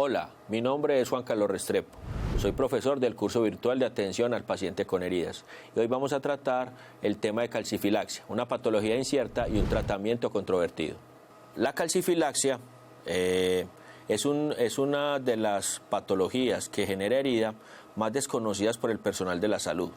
Hola, mi nombre es Juan Carlos Restrepo. Soy profesor del curso virtual de atención al paciente con heridas. Y hoy vamos a tratar el tema de calcifilaxia, una patología incierta y un tratamiento controvertido. La calcifilaxia es una de las patologías que genera herida más desconocidas por el personal de la salud.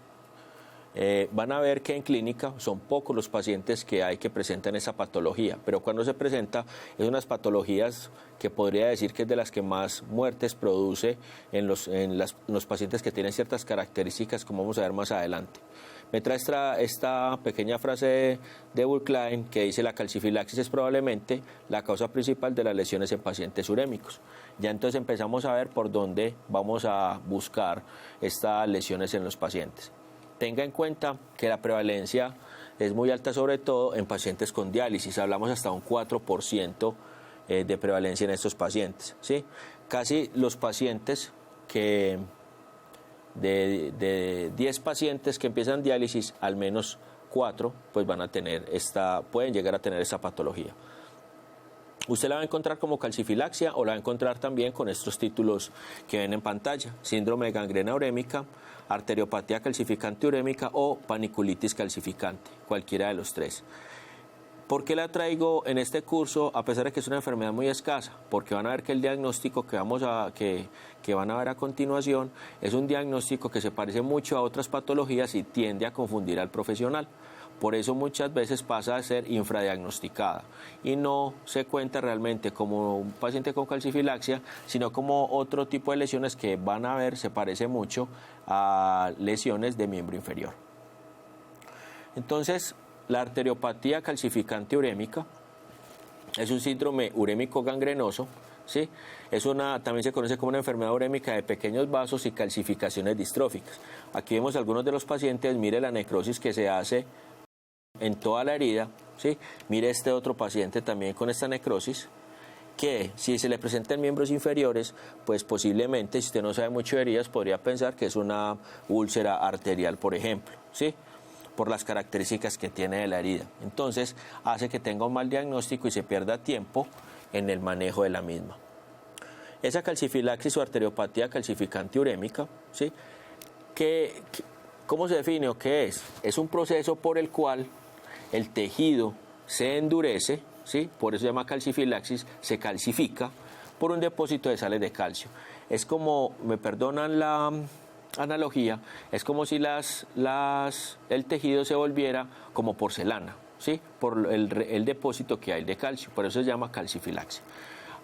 Van a ver que en clínica son pocos los pacientes que hay que presentan esa patología, pero cuando se presenta es unas patologías que podría decir que es de las que más muertes produce en los pacientes que tienen ciertas características, como vamos a ver más adelante. Me trae esta pequeña frase de Burkline que dice: la calcifilaxis es probablemente la causa principal de las lesiones en pacientes urémicos. Ya entonces empezamos a ver por dónde vamos a buscar estas lesiones en los pacientes. Tenga en cuenta que la prevalencia es muy alta, sobre todo en pacientes con diálisis. Hablamos hasta un 4% de prevalencia en estos pacientes, ¿sí? Casi los pacientes que de 10 pacientes que empiezan diálisis, al menos 4 pues pueden llegar a tener esta patología. Usted la va a encontrar como calcifilaxia o la va a encontrar también con estos títulos que ven en pantalla: síndrome de gangrena urémica, arteriopatía calcificante urémica o paniculitis calcificante, cualquiera de los tres. ¿Por qué la traigo en este curso a pesar de que es una enfermedad muy escasa? Porque van a ver que el diagnóstico que van a ver a continuación es un diagnóstico que se parece mucho a otras patologías y tiende a confundir al profesional. Por eso muchas veces pasa a ser infradiagnosticada y no se cuenta realmente como un paciente con calcifilaxia, sino como otro tipo de lesiones que van a ver se parece mucho a lesiones de miembro inferior. Entonces, la arteriopatía calcificante urémica es un síndrome urémico gangrenoso, ¿sí? También se conoce como una enfermedad urémica de pequeños vasos y calcificaciones distróficas. Aquí vemos algunos de los pacientes. Mire la necrosis que se hace en toda la herida, ¿sí? Mire este otro paciente también con esta necrosis, que si se le presenta en miembros inferiores, pues posiblemente, si usted no sabe mucho de heridas, podría pensar que es una úlcera arterial, por ejemplo, ¿sí? Por las características que tiene de la herida. Entonces hace que tenga un mal diagnóstico y se pierda tiempo en el manejo de la misma. Esa calcifilaxis o arteriopatía calcificante urémica, ¿sí? ¿Cómo se define o qué es? Es un proceso por el cual el tejido se endurece, ¿sí? Por eso se llama calcifilaxis, se calcifica por un depósito de sales de calcio. Es como, me perdonan la analogía, es como si el tejido se volviera como porcelana, ¿sí? Por el depósito que hay de calcio, por eso se llama calcifilaxia.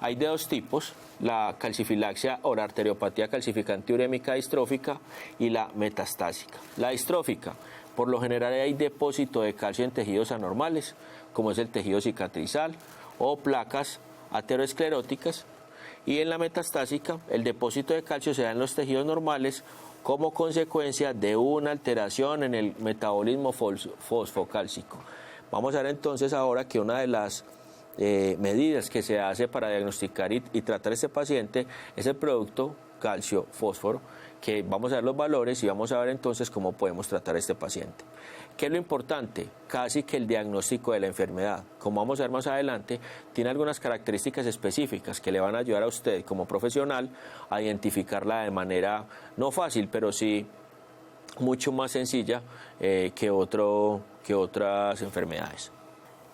Hay de dos tipos: la calcifilaxia o la arteriopatía calcificante urémica distrófica y la metastásica. La distrófica, por lo general hay depósito de calcio en tejidos anormales, como es el tejido cicatrizal o placas ateroscleróticas, y en la metastásica el depósito de calcio se da en los tejidos normales como consecuencia de una alteración en el metabolismo fosfocálcico. Vamos a ver entonces ahora que una de las medidas que se hace para diagnosticar y tratar a este paciente es el producto calcio-fósforo, que vamos a ver los valores y vamos a ver entonces cómo podemos tratar a este paciente. ¿Qué es lo importante? Casi que el diagnóstico de la enfermedad, como vamos a ver más adelante, tiene algunas características específicas que le van a ayudar a usted como profesional a identificarla de manera no fácil, pero sí mucho más sencilla que otras enfermedades.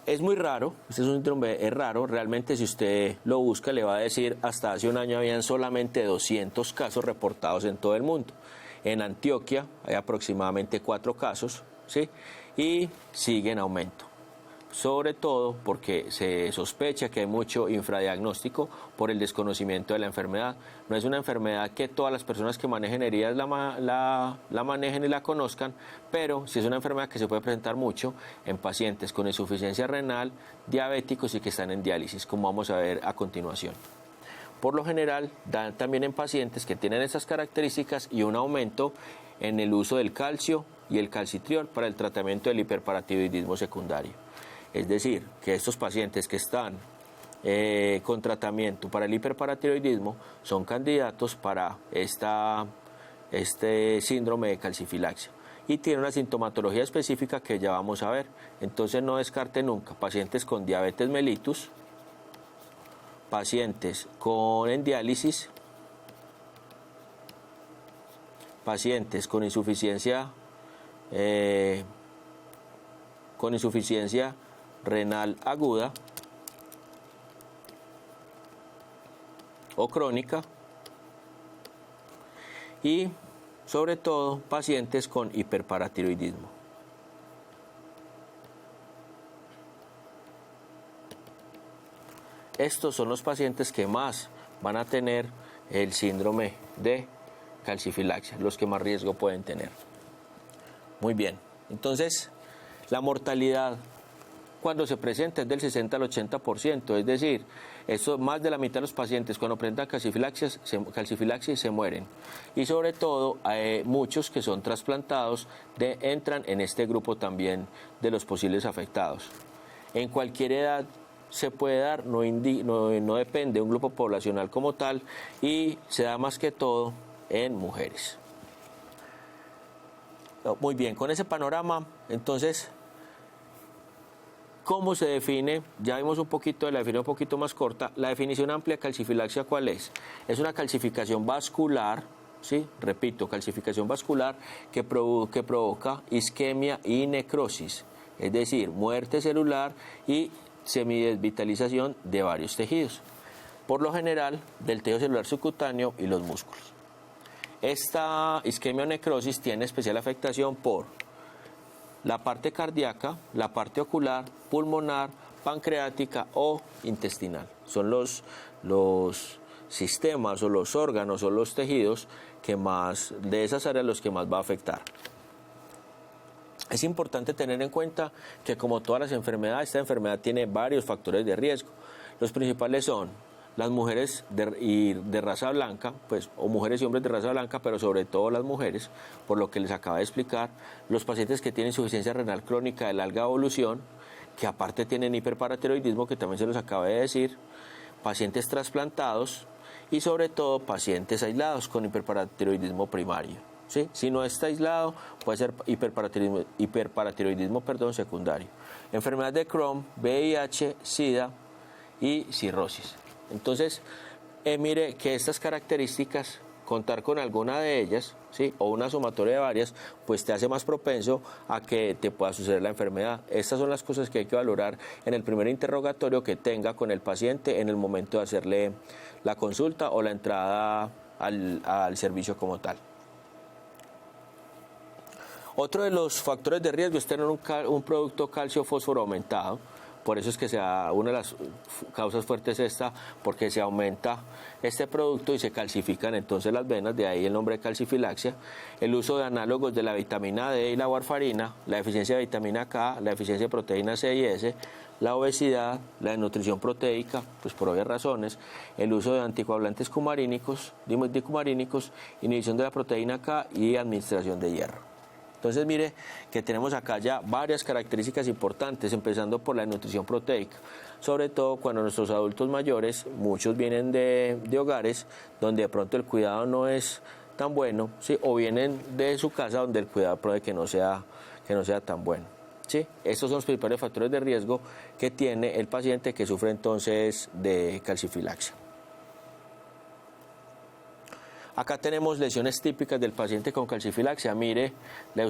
Es muy raro, este es un síndrome, es raro, realmente si usted lo busca le va a decir hasta hace un año habían solamente 200 casos reportados en todo el mundo. En Antioquia hay aproximadamente 4 casos, ¿sí? Y sigue en aumento, sobre todo porque se sospecha que hay mucho infradiagnóstico por el desconocimiento de la enfermedad. No es una enfermedad que todas las personas que manejen heridas la manejen y la conozcan, pero sí es una enfermedad que se puede presentar mucho en pacientes con insuficiencia renal, diabéticos y que están en diálisis, como vamos a ver a continuación. Por lo general, dan también en pacientes que tienen esas características y un aumento en el uso del calcio y el calcitriol para el tratamiento del hiperparatiroidismo secundario. Es decir, que estos pacientes que están con tratamiento para el hiperparatiroidismo son candidatos para este síndrome de calcifilaxia y tiene una sintomatología específica que ya vamos a ver. Entonces no descarte nunca pacientes con diabetes mellitus, pacientes con diálisis pacientes con insuficiencia renal aguda o crónica, y sobre todo pacientes con hiperparatiroidismo. Estos son los pacientes que más van a tener el síndrome de calcifilaxia, los que más riesgo pueden tener. Muy bien, entonces la mortalidad cuando se presenta es del 60 al 80%, es decir, más de la mitad de los pacientes cuando presentan calcifilaxis se mueren. Y sobre todo hay muchos que son trasplantados entran en este grupo también de los posibles afectados. En cualquier edad se puede dar, no depende de un grupo poblacional como tal, y se da más que todo en mujeres. Muy bien, con ese panorama, entonces, ¿cómo se define? Ya vimos un poquito de la definición un poquito más corta. La definición amplia de calcifilaxia, ¿cuál es? Es una calcificación vascular, ¿sí? Repito, calcificación vascular que provoca isquemia y necrosis, es decir, muerte celular y semidesvitalización de varios tejidos, por lo general del tejido celular subcutáneo y los músculos. Esta isquemia o necrosis tiene especial afectación por la parte cardíaca, la parte ocular, pulmonar, pancreática o intestinal. Son los sistemas o los órganos o los tejidos que más, de esas áreas, los que más va a afectar. Es importante tener en cuenta que, como todas las enfermedades, esta enfermedad tiene varios factores de riesgo. Los principales son las mujeres de raza blanca, pues, o mujeres y hombres de raza blanca, pero sobre todo las mujeres, por lo que les acabo de explicar, los pacientes que tienen insuficiencia renal crónica de larga evolución, que aparte tienen hiperparatiroidismo, que también se los acabo de decir, pacientes trasplantados y sobre todo pacientes aislados con hiperparatiroidismo primario. ¿Sí? Si no está aislado, puede ser hiperparatiroidismo secundario. Enfermedad de Crohn, VIH, SIDA y cirrosis. Entonces, mire que estas características, contar con alguna de ellas, ¿sí? O una sumatoria de varias, pues te hace más propenso a que te pueda suceder la enfermedad. Estas son las cosas que hay que valorar en el primer interrogatorio que tenga con el paciente en el momento de hacerle la consulta o la entrada al servicio como tal. Otro de los factores de riesgo es tener un producto calcio-fósforo aumentado. Por eso es que una de las causas fuertes es esta, porque se aumenta este producto y se calcifican entonces las venas, de ahí el nombre de calcifilaxia. El uso de análogos de la vitamina D y la warfarina, la deficiencia de vitamina K, la deficiencia de proteína C y S, la obesidad, la desnutrición proteica, pues por obvias razones, el uso de anticoagulantes dicumarínicos, inhibición de la proteína K y administración de hierro. Entonces mire que tenemos acá ya varias características importantes, empezando por la nutrición proteica, sobre todo cuando nuestros adultos mayores, muchos vienen de hogares donde de pronto el cuidado no es tan bueno, ¿sí? O vienen de su casa donde el cuidado puede que no sea tan bueno, ¿sí? Estos son los principales factores de riesgo que tiene el paciente que sufre entonces de calcifilaxia. Acá tenemos lesiones típicas del paciente con calcifilaxia. Mire la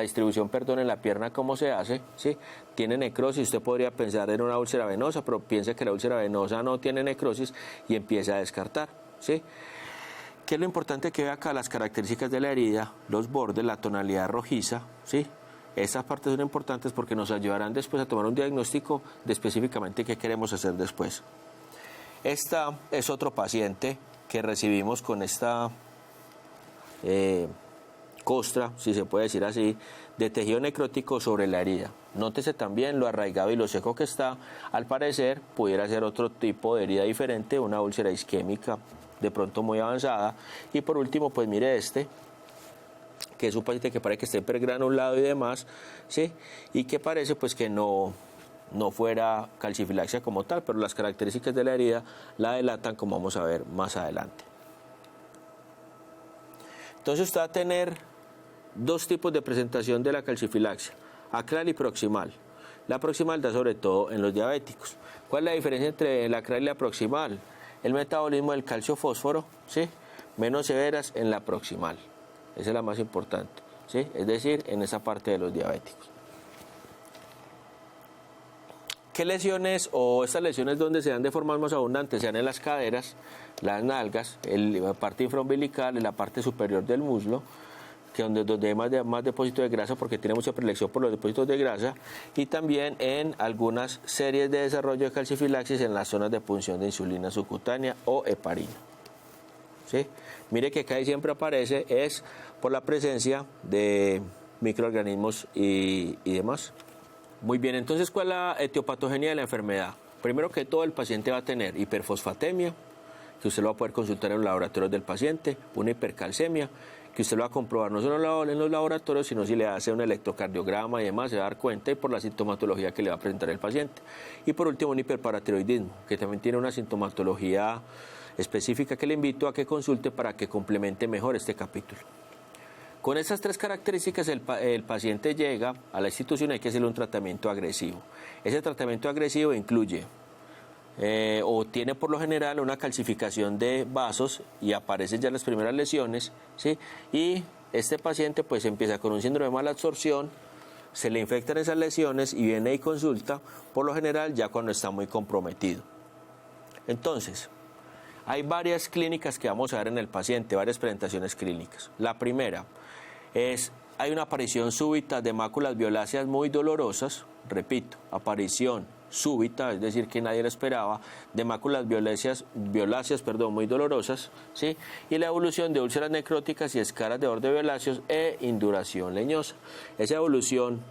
distribución en la pierna, cómo se hace, ¿sí? Tiene necrosis. Usted podría pensar en una úlcera venosa, pero piense que la úlcera venosa no tiene necrosis y empieza a descartar, ¿sí? ¿Qué es lo importante que ve acá? Las características de la herida, los bordes, la tonalidad rojiza, ¿sí? Estas partes son importantes porque nos ayudarán después a tomar un diagnóstico de específicamente qué queremos hacer después. Esta es otro paciente que recibimos con esta costra, si se puede decir así, de tejido necrótico sobre la herida. Nótese también lo arraigado y lo seco que está. Al parecer pudiera ser otro tipo de herida diferente, una úlcera isquémica de pronto muy avanzada. Y por último, pues mire que es un paciente que parece que está hipergranulado y demás, ¿sí? Y que parece pues que no fuera calcifilaxia como tal, pero las características de la herida la delatan, como vamos a ver más adelante. Entonces usted va a tener dos tipos de presentación de la calcifilaxia, acral y proximal. La proximal da sobre todo en los diabéticos. ¿Cuál es la diferencia entre la acral y la proximal? El metabolismo del calcio-fósforo, ¿sí? Menos severas en la proximal. esa es la más importante, ¿sí? Es decir, en esa parte de los diabéticos. ¿Qué lesiones o estas lesiones donde se dan de forma más abundante? Se dan en las caderas, las nalgas, la parte infraumbilical y la parte superior del muslo, que donde hay más depósito de grasa porque tiene mucha predilección por los depósitos de grasa, y también en algunas series de desarrollo de calcifilaxis en las zonas de punción de insulina subcutánea o heparina. ¿Sí? Mire que acá siempre aparece es por la presencia de microorganismos y demás. Muy bien, entonces, ¿cuál es la etiopatogenia de la enfermedad? Primero que todo, el paciente va a tener hiperfosfatemia, que usted lo va a poder consultar en los laboratorios del paciente, una hipercalcemia, que usted lo va a comprobar no solo en los laboratorios, sino si le hace un electrocardiograma y demás, se va a dar cuenta y por la sintomatología que le va a presentar el paciente. Y por último, un hiperparatiroidismo, que también tiene una sintomatología específica que le invito a que consulte para que complemente mejor este capítulo. Con estas tres características el paciente llega a la institución y hay que hacerle un tratamiento agresivo. Ese tratamiento agresivo incluye o tiene por lo general una calcificación de vasos y aparecen ya las primeras lesiones, ¿sí? Y este paciente pues empieza con un síndrome de mala absorción, se le infectan esas lesiones y viene y consulta por lo general ya cuando está muy comprometido. Entonces, hay varias clínicas que vamos a ver en el paciente, varias presentaciones clínicas. La primera hay una aparición súbita de máculas violáceas muy dolorosas, repito, aparición súbita, es decir, que nadie lo esperaba, de máculas violáceas muy dolorosas, ¿sí? Y la evolución de úlceras necróticas y escaras de borde violáceos e induración leñosa. Esa evolución,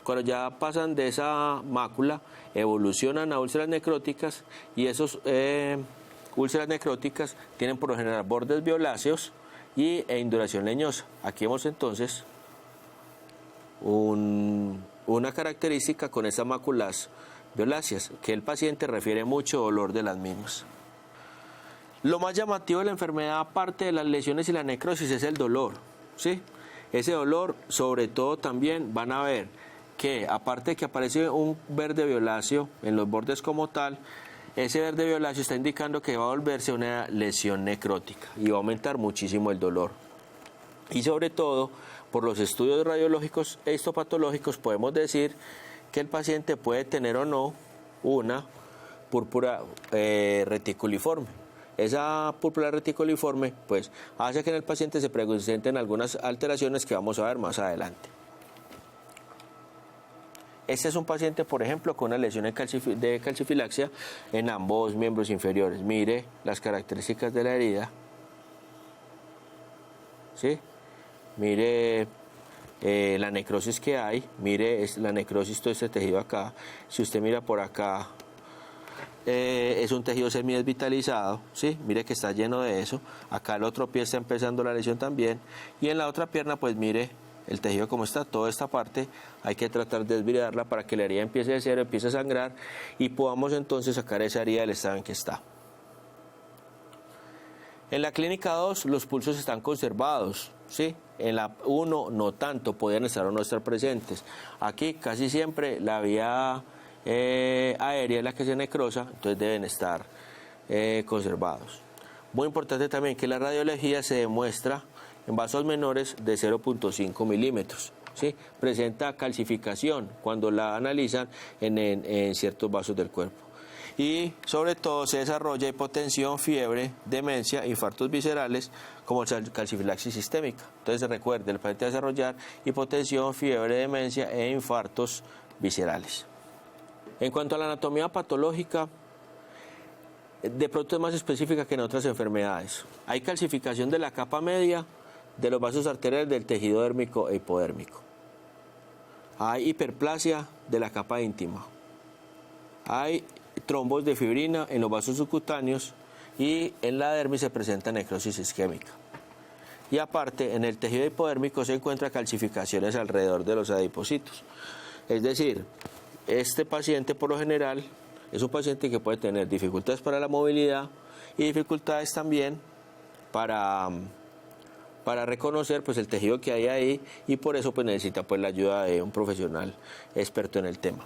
cuando ya pasan de esa mácula, evolucionan a úlceras necróticas y esos úlceras necróticas tienen por lo general bordes violáceos e induración leñosa. Aquí vemos entonces una característica con estas máculas violáceas, que el paciente refiere mucho dolor de las mismas. Lo más llamativo de la enfermedad, aparte de las lesiones y la necrosis, es el dolor, ¿sí? Ese dolor, sobre todo, también van a ver que, aparte de que aparece un verde violáceo en los bordes como tal, ese verde violáceo está indicando que va a volverse una lesión necrótica y va a aumentar muchísimo el dolor. Y sobre todo, por los estudios radiológicos e histopatológicos, podemos decir que el paciente puede tener o no una púrpura reticuliforme. Esa púrpura reticuliforme pues hace que en el paciente se presenten algunas alteraciones que vamos a ver más adelante. Este es un paciente, por ejemplo, con una lesión de calcifilaxia en ambos miembros inferiores. Mire las características de la herida, ¿sí? Mire la necrosis que hay, mire la necrosis, todo este tejido acá. Si usted mira por acá, es un tejido semidesvitalizado, ¿sí? Mire que está lleno de eso. Acá el otro pie está empezando la lesión también. Y en la otra pierna, pues mire el tejido como está, toda esta parte hay que tratar de desviarla para que la herida empiece de cero, empiece a sangrar y podamos entonces sacar esa herida del estado en que está. En la clínica 2 los pulsos están conservados, ¿sí? En la 1 no tanto, podían estar o no estar presentes. Aquí casi siempre la vía aérea es la que se necrosa, entonces deben estar conservados. Muy importante también que la radiología se demuestra en vasos menores de 0.5 milímetros, ¿sí? Presenta calcificación cuando la analizan en ciertos vasos del cuerpo. Y sobre todo se desarrolla hipotensión, fiebre, demencia, infartos viscerales como calcifilaxis sistémica. Entonces recuerde, el paciente va a desarrollar hipotensión, fiebre, demencia e infartos viscerales. En cuanto a la anatomía patológica, de pronto es más específica que en otras enfermedades. Hay calcificación de la capa media de los vasos arteriales del tejido dérmico e hipodérmico. Hay hiperplasia de la capa íntima. Hay trombos de fibrina en los vasos subcutáneos y en la dermis se presenta necrosis isquémica. Y aparte, en el tejido hipodérmico se encuentran calcificaciones alrededor de los adipocitos. Es decir, este paciente por lo general es un paciente que puede tener dificultades para la movilidad y dificultades también para reconocer pues el tejido que hay ahí, y por eso pues necesita pues la ayuda de un profesional experto en el tema.